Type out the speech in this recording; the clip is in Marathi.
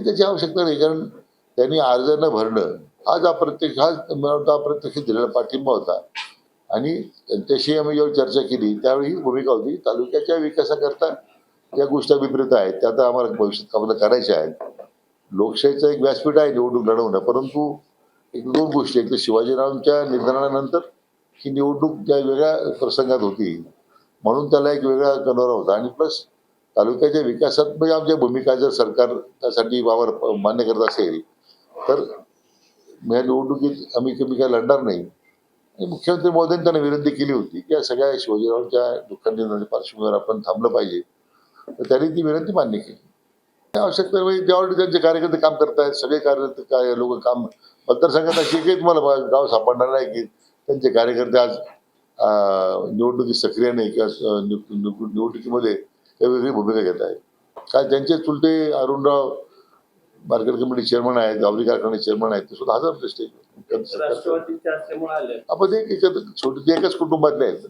त्याची आवश्यकता नाही, कारण त्यांनी अर्ज न भरणं हाच मला वाटतं अप्रत्यक्ष दिलेला पाठिंबा होता. आणि त्यांच्याशी आम्ही जेव्हा चर्चा केली त्यावेळी ही भूमिका होती, तालुक्याच्या विकासाकरता ज्या गोष्टी अभिप्रेत आहेत त्या आता आम्हाला भविष्यात आम्हाला करायच्या आहेत. लोकशाहीचं एक व्यासपीठ आहे निवडणूक लढवणं, परंतु एक दोन गोष्टी, एक तर शिवाजीरावांच्या निधनानंतर ही निवडणूक त्या वेगळ्या प्रसंगात होती, म्हणून त्याला एक वेगळा कनोरा होता. आणि प्लस तालुक्याच्या विकासात म्हणजे आमच्या भूमिका जर सरकार त्यासाठी वावर मान्य करत असेल तर या निवडणुकीत आम्ही कमी काय लढणार नाही. आणि मुख्यमंत्री महोदयांनी त्यांना विनंती केली होती की या सगळ्या शिवाजीरावांच्या दुःखाने पार्श्वभूमीवर आपण थांबलं पाहिजे, तर त्यांनी ती विनंती मान्य केली. आवश्यकता म्हणजे ज्यावेळी त्यांचे कार्यकर्ते काम करतायत, सगळे कार्यकर्ते काय लोक काम मतदारसंघात अशी एकही तुम्हाला गाव सापडणार नाही की त्यांचे कार्यकर्ते आज निवडणुकीत सक्रिय नाही किंवा निवडणुकीमध्ये काही वेगळी भूमिका घेत आहेत. काय त्यांचे चुलते अरुणराव मार्केट कमिटी चेअरमन आहेत, गावरी कारखाने चेअरमन आहेत, ते सुद्धा हजार स्टेज आपण ते एकच कुटुंबातले आहेत.